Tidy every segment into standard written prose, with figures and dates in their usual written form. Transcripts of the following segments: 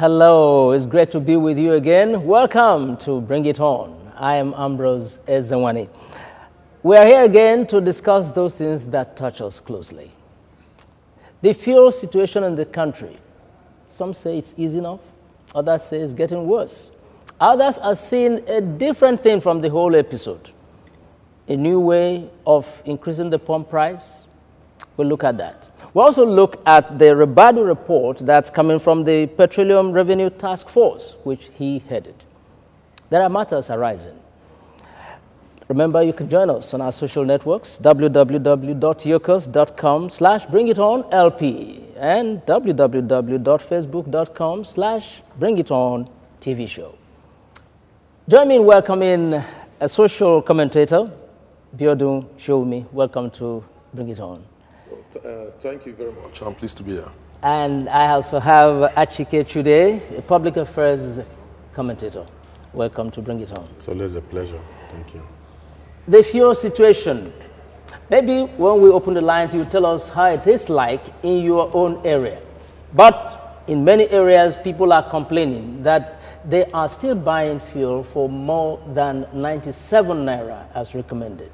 Hello, it's great to be with you again. Welcome to Bring It On. I am Ambrose Ezewani. We are here again to discuss those things that touch us closely. The fuel situation in the country. Some say it's easy enough, others say it's getting worse. Others are seeing a different thing from the whole episode. A new way of increasing the pump price. We'll look at that. We'll also look at the Ribadu report that's coming from the Petroleum Revenue Task Force, which he headed. There are matters arising. Remember, you can join us on our social networks, www.yokos.com/bringitonlp and www.facebook.com/bringitontvshow. Join me in welcoming a social commentator, Ribadu Show-me. Welcome to Bring It On. Thank you very much. I'm pleased to be here. And I also have Achike Chude, a public affairs commentator. Welcome to Bring It On. It's always a pleasure. Thank you. The fuel situation. Maybe when we open the lines, you tell us how it is like in your own area. But in many areas, people are complaining that they are still buying fuel for more than 97 naira as recommended.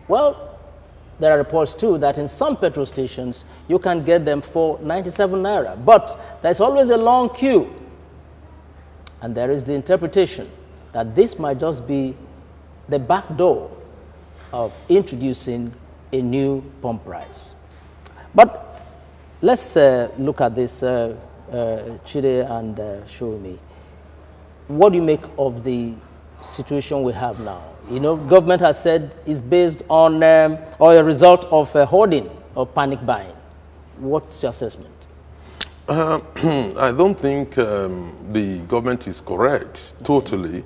Well, there are reports too that in some petrol stations, you can get them for 97 naira. But there's always a long queue. And there is the interpretation that this might just be the back door of introducing a new pump price. But let's look at this, Chide and Show-me. What do you make of the situation we have now? You know, government has said it's based on or a result of hoarding or panic buying. What's your assessment? I don't think the government is correct totally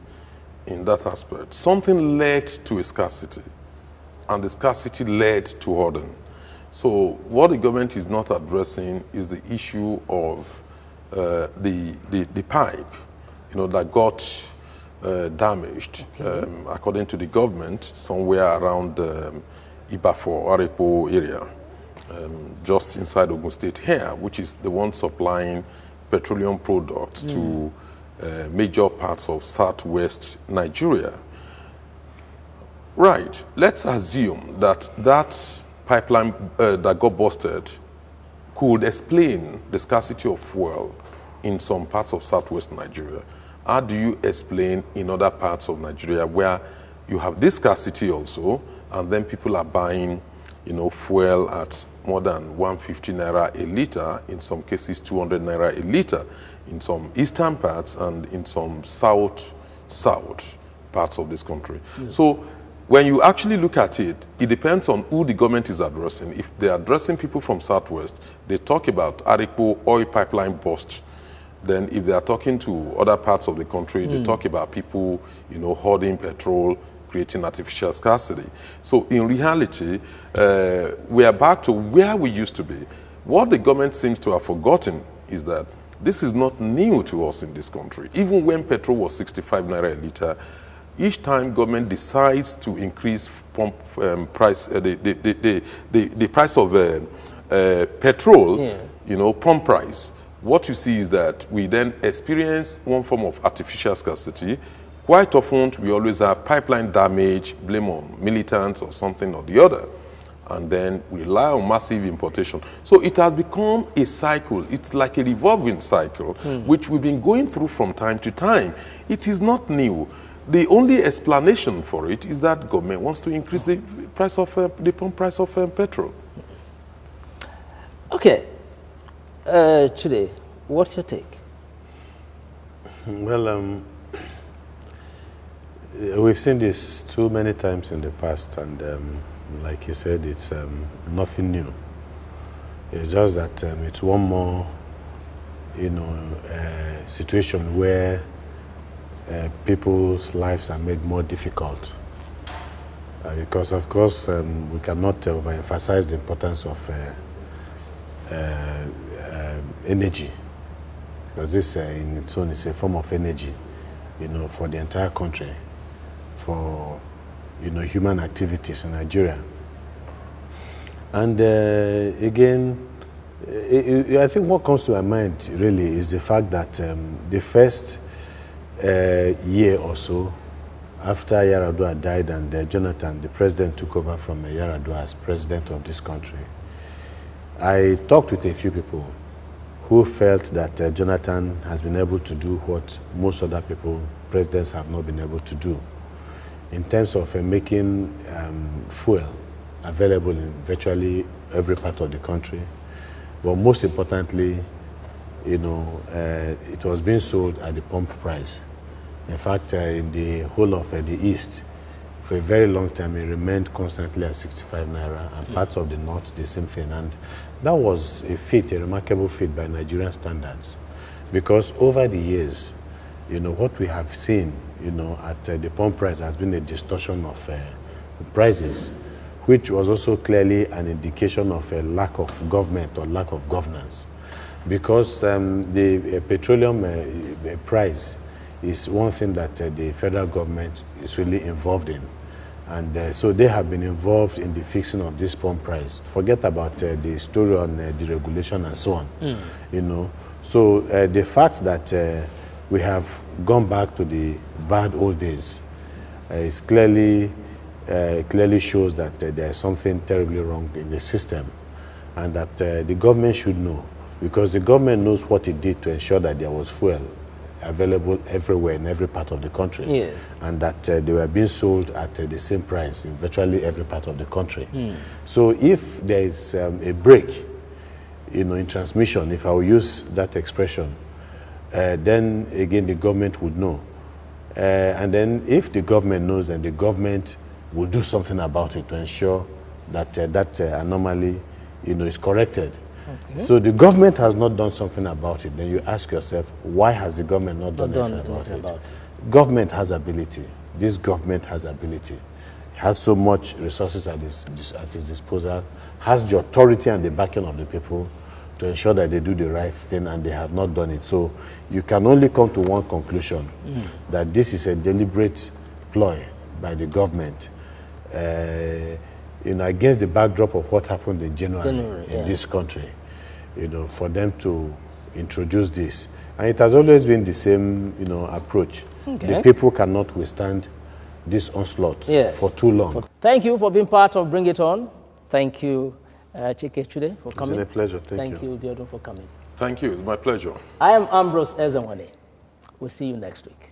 in that aspect. Something led to a scarcity, and the scarcity led to hoarding. So what the government is not addressing is the issue of the pipe, you know, that got damaged, according to the government, somewhere around Ibafo, Arepo area, just inside Ogun State here, which is the one supplying petroleum products to major parts of southwest Nigeria. Right, let's assume that that pipeline that got busted could explain the scarcity of fuel in some parts of southwest Nigeria. How do you explain in other parts of Nigeria where you have this scarcity also, and then people are buying, you know, fuel at more than 150 naira a liter, in some cases 200 naira a liter, in some eastern parts and in some south parts of this country. Yes. So when you actually look at it, it depends on who the government is addressing. If they're addressing people from southwest, they talk about Arepo oil pipeline bust. Then if they are talking to other parts of the country, they talk about people, you know, hoarding petrol, creating artificial scarcity. So in reality, we are back to where we used to be. What the government seems to have forgotten is that this is not new to us in this country. Even when petrol was 65 naira a liter, each time government decides to increase pump price, the price of petrol, you know, pump price, what you see is that we then experience one form of artificial scarcity. Quite often, we always have pipeline damage, blame on militants or something or the other, and then we rely on massive importation. So it has become a cycle. It's like a revolving cycle, which we've been going through from time to time. It is not new. The only explanation for it is that government wants to increase the price of the pump price of petrol. Okay. Today, what's your take? Well, we've seen this too many times in the past, and like you said, it's nothing new. It's just that it's one more, you know, situation where people's lives are made more difficult. Because, of course, we cannot overemphasize the importance of energy, because this in its own is a form of energy, you know, for the entire country, for, you know, human activities in Nigeria. And again, I think what comes to my mind really is the fact that the first year or so after Yar'Adua died and Jonathan, the president, took over from Yar'Adua as president of this country, I talked with a few people who felt that Jonathan has been able to do what most other presidents have not been able to do in terms of making fuel available in virtually every part of the country. But most importantly, you know, it was being sold at the pump price. In fact, in the whole of the East, for a very long time, it remained constantly at 65 naira, and parts of the North, the same thing. And that was a feat, a remarkable feat by Nigerian standards, because over the years, you know, what we have seen, you know, at the pump price has been a distortion of prices, which was also clearly an indication of a lack of government or lack of governance, because the petroleum price is one thing that the federal government is really involved in. And so they have been involved in the fixing of this pump price. Forget about the story on deregulation and so on, you know. So the fact that we have gone back to the bad old days is clearly shows that there is something terribly wrong in the system, and that the government should know, because the government knows what it did to ensure that there was fuel available everywhere in every part of the country. Yes. And that they were being sold at the same price in virtually every part of the country. So if there is a break, you know, in transmission, if I will use that expression, then again the government would know. And then if the government knows, then the government will do something about it to ensure that that anomaly, you know, is corrected. Okay. So the government has not done something about it. Then you ask yourself, why has the government not done anything about it? Government has ability. This government has ability. It has so much resources at its disposal, has the authority and the backing of the people to ensure that they do the right thing, and they have not done it. So you can only come to one conclusion, that this is a deliberate ploy by the government, you know, against the backdrop of what happened in January in this country, you know, for them to introduce this. And it has always been the same, you know, approach. Okay. The people cannot withstand this onslaught for too long. Thank you for being part of Bring It On. Thank you, Chike Chude, for coming. It's been a pleasure. Thank you. Thank you, Biodun, for coming. Thank you. It's my pleasure. I am Ambrose Ezenwane. We'll see you next week.